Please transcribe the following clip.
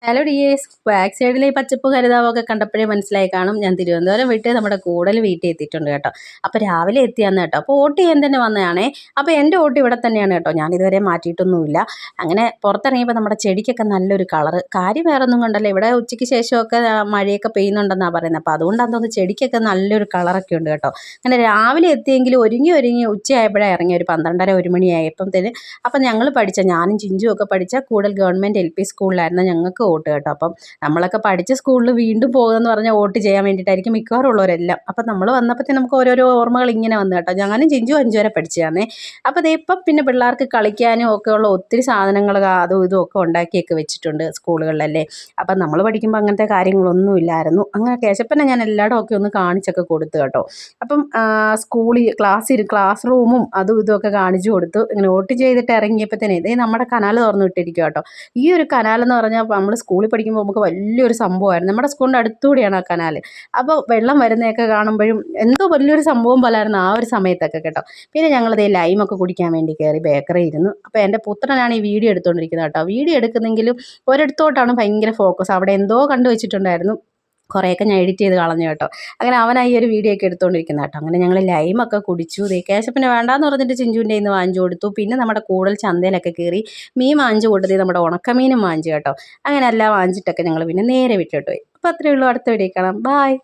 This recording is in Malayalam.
ഹലോ ഡിയേഴ്സ്, ബാക്ക് സൈഡിലെ ഈ പച്ചപ്പ് ഹരിതാവൊക്കെ കണ്ടപ്പോഴേ മനസ്സിലായി കാണും ഞാൻ തിരുവനന്തപുരം വിട്ട് നമ്മുടെ കൂടൽ വീട്ടിൽ എത്തിയിട്ടുണ്ട് കേട്ടോ. അപ്പോൾ രാവിലെ എത്തിയാന്ന് കേട്ടോ. അപ്പോൾ വോട്ട് ചെയ്യാൻ തന്നെ വന്നതാണേ. അപ്പോൾ എൻ്റെ വോട്ട് ഇവിടെ തന്നെയാണ് കേട്ടോ, ഞാനിതുവരെ മാറ്റിയിട്ടൊന്നുമില്ല. അങ്ങനെ പുറത്തിറങ്ങിയപ്പോൾ നമ്മുടെ ചെടിക്കൊക്കെ നല്ലൊരു കളറ്. കാര്യം വേറെ ഒന്നും കൊണ്ടല്ല, ഇവിടെ ഉച്ചയ്ക്ക് ശേഷമൊക്കെ മഴയൊക്കെ പെയ്യുന്നുണ്ടെന്നാണ് പറയുന്നത്. അപ്പോൾ അതുകൊണ്ടാന്ന് തോന്നുന്നു ചെടിക്കൊക്കെ നല്ലൊരു കളറൊക്കെ ഉണ്ട് കേട്ടോ. അങ്ങനെ രാവിലെ എത്തിയെങ്കിലും ഒരുങ്ങി ഉച്ചയായപ്പോഴാണ് ഇറങ്ങി, ഒരു 12:30 1 മണിയായപ്പോഴത്തേന്. അപ്പം ഞങ്ങൾ ഞാനും ചിഞ്ചും ഒക്കെ പഠിച്ച കൂടൽ ഗവൺമെൻറ് LP സ്കൂളിലായിരുന്നു ഞങ്ങൾക്ക് വോട്ട് കേട്ടോ. അപ്പം നമ്മളൊക്കെ പഠിച്ച സ്കൂളിൽ വീണ്ടും പോകുമെന്ന് പറഞ്ഞാൽ വോട്ട് ചെയ്യാൻ വേണ്ടിയിട്ടായിരിക്കും മിക്കവാറും ഉള്ളവരെല്ലാം. അപ്പം നമ്മൾ വന്നപ്പോഴത്തേന് നമുക്ക് ഓരോരോ ഓർമ്മകൾ ഇങ്ങനെ വന്നു കേട്ടോ. ഞാനും ചിഞ്ചു 5 വരെ പഠിച്ചതാണേ. അപ്പോൾ ദേ ഇപ്പം പിന്നെ പിള്ളേർക്ക് കളിക്കാനും ഒക്കെ ഉള്ള ഒത്തിരി സാധനങ്ങൾ അതും ഇതും ഒക്കെ ഉണ്ടാക്കിയൊക്കെ വെച്ചിട്ടുണ്ട് സ്കൂളുകളിലല്ലേ. അപ്പം നമ്മൾ പഠിക്കുമ്പോൾ അങ്ങനത്തെ കാര്യങ്ങളൊന്നും ഇല്ലായിരുന്നു. അങ്ങനെ കേശപ്പനെ ഞാൻ എല്ലായിടും ഒക്കെ ഒന്ന് കാണിച്ചൊക്കെ കൊടുത്തു കേട്ടോ. അപ്പം ക്ലാസ് റൂമും അതും ഇതുമൊക്കെ കാണിച്ചു കൊടുത്തു. ഇങ്ങനെ വോട്ട് ചെയ്തിട്ട് ഇറങ്ങിയപ്പോഴത്തേനെ ഇതേ നമ്മുടെ കനാൽ തുറന്നു വിട്ടിരിക്കുക കേട്ടോ. ഈ ഒരു കനാലെന്ന് പറഞ്ഞാൽ നമ്മൾ സ്കൂളിൽ പഠിക്കുമ്പോൾ നമുക്ക് വലിയൊരു സംഭവമായിരുന്നു. നമ്മുടെ സ്കൂളിൻ്റെ അടുത്തുകൂടിയാണ് ആ കനാൽ. അപ്പോൾ വെള്ളം വരുന്നതൊക്കെ കാണുമ്പോഴും എന്തോ വലിയൊരു സംഭവം പോലായിരുന്നു ആ ഒരു സമയത്തൊക്കെ കേട്ടോ. പിന്നെ ഞങ്ങളിതേ ലൈമൊക്കെ കുടിക്കാൻ വേണ്ടി കയറി ബേക്കറി ഇരുന്നു. അപ്പോൾ എൻ്റെ പുത്രനാണ് ഈ വീഡിയോ എടുത്തുകൊണ്ടിരിക്കുന്നത് കേട്ടോ. വീഡിയോ എടുക്കുന്നെങ്കിലും ഒരിടത്തോട്ടാണ് ഭയങ്കര ഫോക്കസ്. അവിടെ എന്തോ കണ്ടു വെച്ചിട്ടുണ്ടായിരുന്നു. കുറേയൊക്കെ ഞാൻ എഡിറ്റ് ചെയ്ത് കളഞ്ഞു കേട്ടോ. അങ്ങനെ അവനായി ഒരു വീഡിയോ ഒക്കെ എടുത്തുകൊണ്ടിരിക്കുന്നത് കേട്ടോ. അങ്ങനെ ഞങ്ങൾ ലൈമൊക്കെ കുടിച്ചു. കേശപ്പിന് വേണ്ടാന്ന് പറഞ്ഞിട്ട് ചിഞ്ചുവിൻ്റെ ഇന്ന് വാങ്ങിച്ചു കൊടുത്തു. പിന്നെ നമ്മുടെ കൂടൽ ചന്തയിലൊക്കെ കയറി മീൻ വാങ്ങിച്ചു കൊടുത്തത്, നമ്മുടെ ഉണക്കമീനും വാങ്ങിച്ചു കേട്ടോ. അങ്ങനെ എല്ലാം വാങ്ങിച്ചിട്ടൊക്കെ ഞങ്ങൾ പിന്നെ നേരെ വിട്ടിട്ട് പോയി. അപ്പോൾ അത്രയേ ഉള്ളൂ. അടുത്ത വീഡിയോ കാണാം. ബായ്.